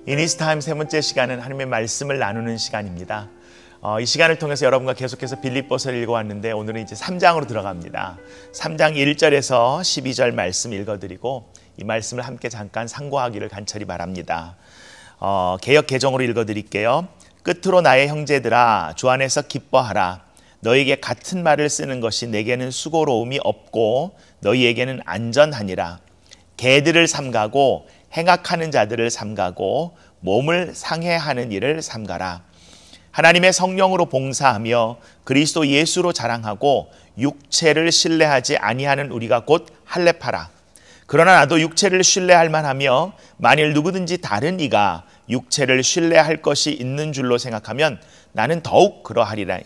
이니스타임 세 번째 시간은 하나님의 말씀을 나누는 시간입니다. 이 시간을 통해서 여러분과 계속해서 빌립보서를 읽어왔는데 오늘은 이제 3장으로 들어갑니다. 3장 1절에서 12절 말씀 읽어드리고 이 말씀을 함께 잠깐 상고하기를 간절히 바랍니다. 개역 개정으로 읽어드릴게요. 끝으로 나의 형제들아 주 안에서 기뻐하라. 너희에게 같은 말을 쓰는 것이 내게는 수고로움이 없고 너희에게는 안전하니라. 개들을 삼가고 행악하는 자들을 삼가고 몸을 상해하는 일을 삼가라. 하나님의 성령으로 봉사하며 그리스도 예수로 자랑하고 육체를 신뢰하지 아니하는 우리가 곧 할례파라. 그러나 나도 육체를 신뢰할 만하며 만일 누구든지 다른 이가 육체를 신뢰할 것이 있는 줄로 생각하면 나는 더욱 그러하리라.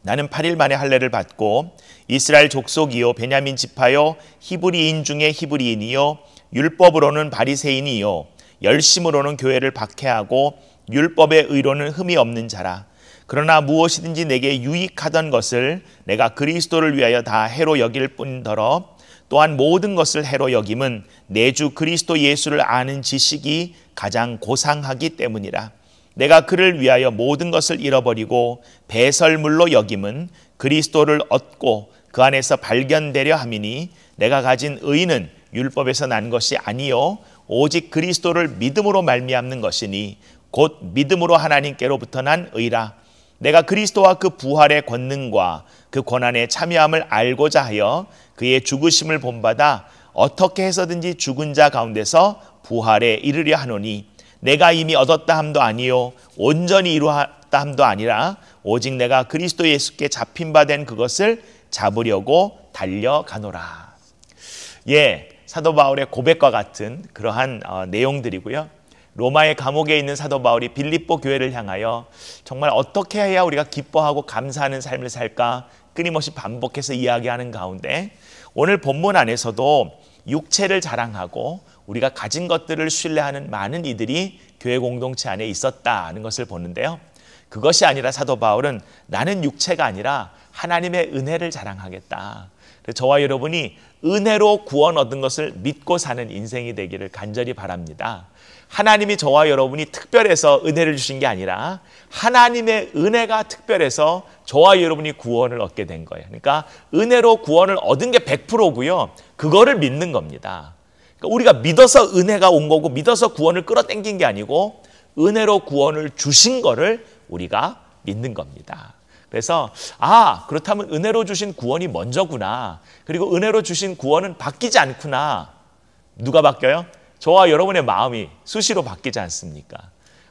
나는 8일 만에 할례를 받고 이스라엘 족속이요 베냐민 지파요 히브리인 중에 히브리인이요 율법으로는 바리새인이요 열심으로는 교회를 박해하고 율법의 의로는 흠이 없는 자라. 그러나 무엇이든지 내게 유익하던 것을 내가 그리스도를 위하여 다 해로 여길 뿐더러 또한 모든 것을 해로 여김은 내 주 그리스도 예수를 아는 지식이 가장 고상하기 때문이라. 내가 그를 위하여 모든 것을 잃어버리고 배설물로 여김은 그리스도를 얻고 그 안에서 발견되려 함이니 내가 가진 의는 율법에서 난 것이 아니요 오직 그리스도를 믿음으로 말미암는 것이니 곧 믿음으로 하나님께로부터 난 의라. 내가 그리스도와 그 부활의 권능과 그 권한에 참여함을 알고자 하여 그의 죽으심을 본받아 어떻게 해서든지 죽은 자 가운데서 부활에 이르려 하노니 내가 이미 얻었다 함도 아니요 온전히 이루었다 함도 아니라 오직 내가 그리스도 예수께 잡힌 바 된 그것을 잡으려고 달려가노라. 사도 바울의 고백과 같은 그러한 내용들이고요. 로마의 감옥에 있는 사도 바울이 빌립보 교회를 향하여 정말 어떻게 해야 우리가 기뻐하고 감사하는 삶을 살까 끊임없이 반복해서 이야기하는 가운데 오늘 본문 안에서도 육체를 자랑하고 우리가 가진 것들을 신뢰하는 많은 이들이 교회 공동체 안에 있었다는 것을 보는데요. 그것이 아니라 사도 바울은 나는 육체가 아니라 하나님의 은혜를 자랑하겠다. 저와 여러분이 은혜로 구원 얻은 것을 믿고 사는 인생이 되기를 간절히 바랍니다. 하나님이 저와 여러분이 특별해서 은혜를 주신 게 아니라 하나님의 은혜가 특별해서 저와 여러분이 구원을 얻게 된 거예요. 그러니까 은혜로 구원을 얻은 게 100%고요. 그거를 믿는 겁니다. 그러니까 우리가 믿어서 은혜가 온 거고 믿어서 구원을 끌어당긴 게 아니고 은혜로 구원을 주신 거를 우리가 믿는 겁니다. 그래서 그렇다면 은혜로 주신 구원이 먼저구나. 그리고 은혜로 주신 구원은 바뀌지 않구나. 누가 바뀌어요? 저와 여러분의 마음이 수시로 바뀌지 않습니까?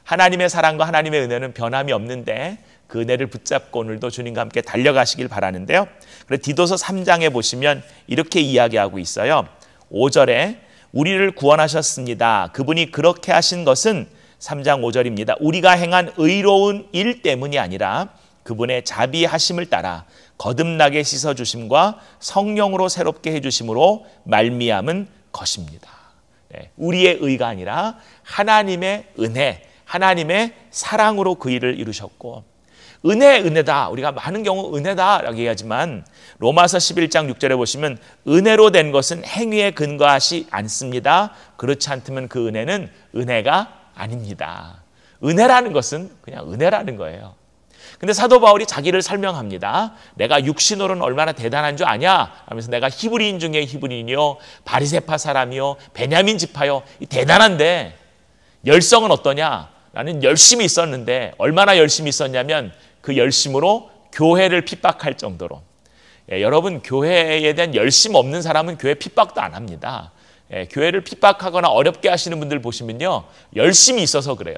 하나님의 사랑과 하나님의 은혜는 변함이 없는데 그 은혜를 붙잡고 오늘도 주님과 함께 달려가시길 바라는데요. 그래서 디도서 3장에 보시면 이렇게 이야기하고 있어요. 5절에 우리를 구원하셨습니다. 그분이 그렇게 하신 것은 3장 5절입니다. 우리가 행한 의로운 일 때문이 아니라 그분의 자비하심을 따라 거듭나게 씻어주심과 성령으로 새롭게 해주심으로 말미암은 것입니다. 우리의 의가 아니라 하나님의 은혜, 하나님의 사랑으로 그 일을 이루셨고 은혜다. 우리가 많은 경우 은혜다라고 얘기하지만 로마서 11장 6절에 보시면 은혜로 된 것은 행위에 근거하지 않습니다. 그렇지 않다면 그 은혜는 은혜가 아닙니다. 은혜라는 것은 그냥 은혜라는 거예요. 근데 사도 바울이 자기를 설명합니다. 내가 육신으로는 얼마나 대단한 줄 아냐? 하면서 내가 히브리인 중에 히브리인이요 바리새파 사람이요 베냐민 지파요 대단한데 열성은 어떠냐? 나는 열심히 있었는데 얼마나 열심히 있었냐면 그 열심으로 교회를 핍박할 정도로 여러분 교회에 대한 열심 없는 사람은 교회 핍박도 안 합니다. 교회를 핍박하거나 어렵게 하시는 분들 보시면요 열심히 있어서 그래요.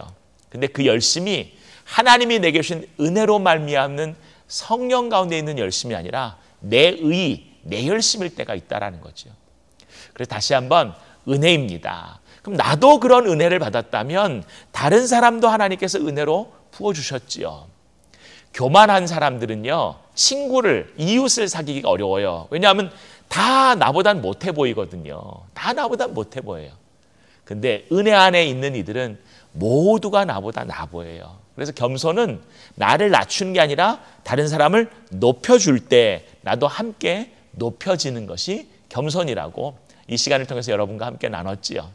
근데 그 열심이 하나님이 내게 주신 은혜로 말미암는 성령 가운데 있는 열심이 아니라 내 열심일 때가 있다라는 거죠. 그래서 다시 한번 은혜입니다. 그럼 나도 그런 은혜를 받았다면 다른 사람도 하나님께서 은혜로 부어주셨지요. 교만한 사람들은요 이웃을 사귀기가 어려워요. 왜냐하면 다 나보단 못해 보이거든요. 다 나보단 못해 보여요. 근데 은혜 안에 있는 이들은 모두가 나보다 나 보여요. 그래서 겸손은 나를 낮추는 게 아니라 다른 사람을 높여줄 때 나도 함께 높여지는 것이 겸손이라고 이 시간을 통해서 여러분과 함께 나눴지요.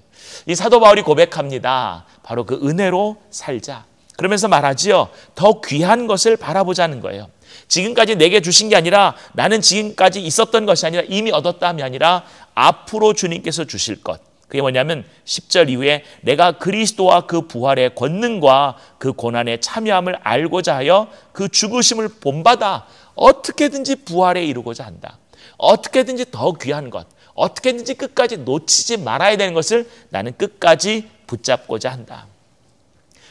이 사도 바울이 고백합니다. 바로 그 은혜로 살자. 그러면서 말하지요. 더 귀한 것을 바라보자는 거예요. 지금까지 내게 주신 게 아니라 나는 지금까지 있었던 것이 아니라 이미 얻었다함이 아니라 앞으로 주님께서 주실 것. 그게 뭐냐면 10절 이후에 내가 그리스도와 그 부활의 권능과 그 고난의 참여함을 알고자 하여 그 죽으심을 본받아 어떻게든지 부활에 이루고자 한다. 어떻게든지 더 귀한 것, 어떻게든지 끝까지 놓치지 말아야 되는 것을 나는 끝까지 붙잡고자 한다.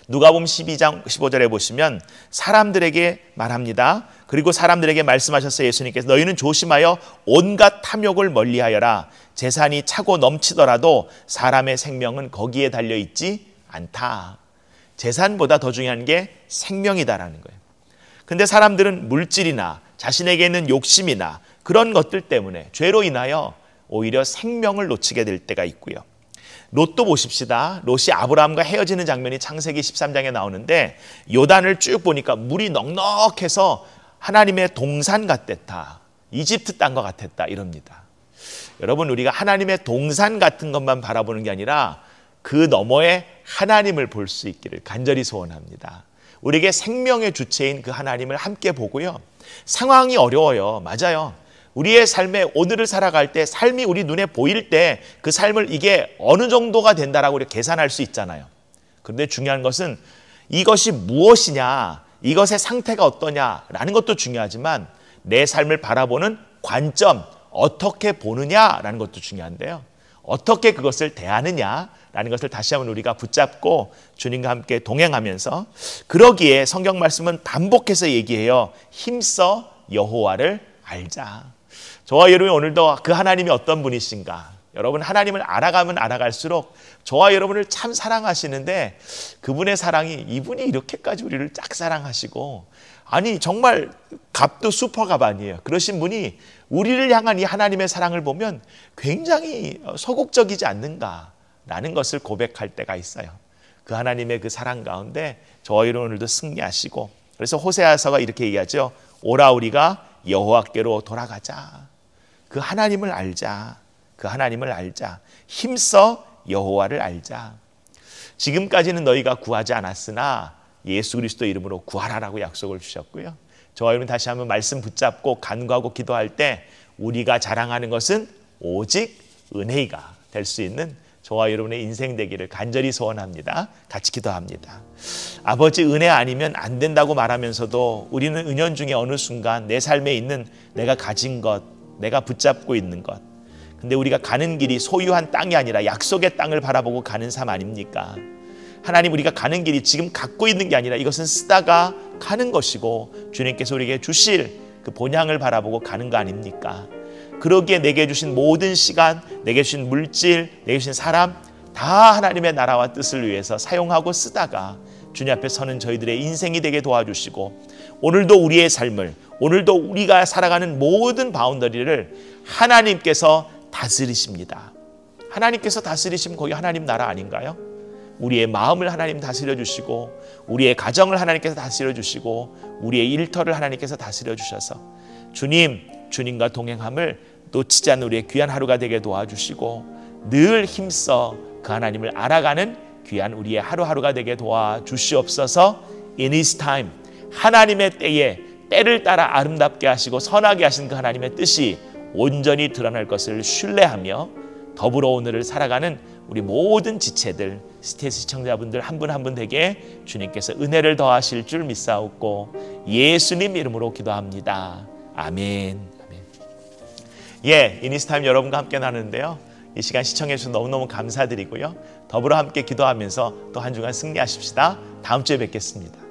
누가복음 12장 15절에 보시면 사람들에게 말합니다. 그리고 사람들에게 말씀하셨어요. 예수님께서 너희는 조심하여 온갖 탐욕을 멀리하여라. 재산이 차고 넘치더라도 사람의 생명은 거기에 달려있지 않다. 재산보다 더 중요한 게 생명이다라는 거예요. 근데 사람들은 물질이나 자신에게 있는 욕심이나 그런 것들 때문에 죄로 인하여 오히려 생명을 놓치게 될 때가 있고요. 롯도 보십시다. 롯이 아브라함과 헤어지는 장면이 창세기 13장에 나오는데 요단을 쭉 보니까 물이 넉넉해서 하나님의 동산 같았다. 이집트 땅과 같았다 이럽니다. 여러분, 우리가 하나님의 동산 같은 것만 바라보는 게 아니라 그 너머에 하나님을 볼 수 있기를 간절히 소원합니다. 우리에게 생명의 주체인 그 하나님을 함께 보고요. 상황이 어려워요. 맞아요. 우리의 삶에 오늘을 살아갈 때 삶이 우리 눈에 보일 때 그 삶을 이게 어느 정도가 된다라고 우리가 계산할 수 있잖아요. 그런데 중요한 것은 이것이 무엇이냐, 이것의 상태가 어떠냐라는 것도 중요하지만 내 삶을 바라보는 관점, 어떻게 보느냐라는 것도 중요한데요. 어떻게 그것을 대하느냐라는 것을 다시 한번 우리가 붙잡고 주님과 함께 동행하면서, 그러기에 성경 말씀은 반복해서 얘기해요. 힘써 여호와를 알자. 저와 여러분이 오늘도 그 하나님이 어떤 분이신가, 여러분 하나님을 알아가면 알아갈수록 저와 여러분을 참 사랑하시는데 그분의 사랑이, 이분이 이렇게까지 우리를 짝사랑하시고, 아니 정말 갑도 슈퍼갑 아니에요. 그러신 분이 우리를 향한 이 하나님의 사랑을 보면 굉장히 소극적이지 않는가라는 것을 고백할 때가 있어요. 그 하나님의 그 사랑 가운데 저와 여러분 오늘도 승리하시고, 그래서 호세아서가 이렇게 얘기하죠. 오라 우리가 여호와께로 돌아가자. 그 하나님을 알자. 그 하나님을 알자. 힘써 여호와를 알자. 지금까지는 너희가 구하지 않았으나 예수 그리스도 이름으로 구하라라고 약속을 주셨고요. 저와 여러분 다시 한번 말씀 붙잡고 간구하고 기도할 때 우리가 자랑하는 것은 오직 은혜가 될 수 있는 저와 여러분의 인생 되기를 간절히 소원합니다. 같이 기도합니다. 아버지, 은혜 아니면 안 된다고 말하면서도 우리는 은연중에 어느 순간 내 삶에 있는 내가 가진 것, 내가 붙잡고 있는 것, 근데 우리가 가는 길이 소유한 땅이 아니라 약속의 땅을 바라보고 가는 삶 아닙니까? 하나님, 우리가 가는 길이 지금 갖고 있는 게 아니라 이것은 쓰다가 가는 것이고 주님께서 우리에게 주실 그 본향을 바라보고 가는 거 아닙니까? 그러기에 내게 주신 모든 시간, 내게 주신 물질, 내게 주신 사람 다 하나님의 나라와 뜻을 위해서 사용하고 쓰다가 주님 앞에 서는 저희들의 인생이 되게 도와주시고, 오늘도 우리의 삶을, 오늘도 우리가 살아가는 모든 바운더리를 하나님께서 다스리십니다. 하나님께서 다스리시면 거기 하나님 나라 아닌가요? 우리의 마음을 하나님 다스려 주시고, 우리의 가정을 하나님께서 다스려 주시고, 우리의 일터를 하나님께서 다스려 주셔서 주님과 동행함을 놓치지 않는 우리의 귀한 하루가 되게 도와주시고, 늘 힘써 그 하나님을 알아가는 귀한 우리의 하루하루가 되게 도와주시옵소서. In His time, 하나님의 때에 때를 따라 아름답게 하시고 선하게 하신 그 하나님의 뜻이 온전히 드러날 것을 신뢰하며 더불어 오늘을 살아가는 우리 모든 지체들, 스테이시 시청자분들 한 분 한 분 되게 주님께서 은혜를 더하실 줄 믿사옵고 예수님 이름으로 기도합니다. 아멘. 아멘. 예, 이니스타임 여러분과 함께 나누는데요. 이 시간 시청해 주셔서 너무너무 감사드리고요. 더불어 함께 기도하면서 또 한 주간 승리하십시다. 다음 주에 뵙겠습니다.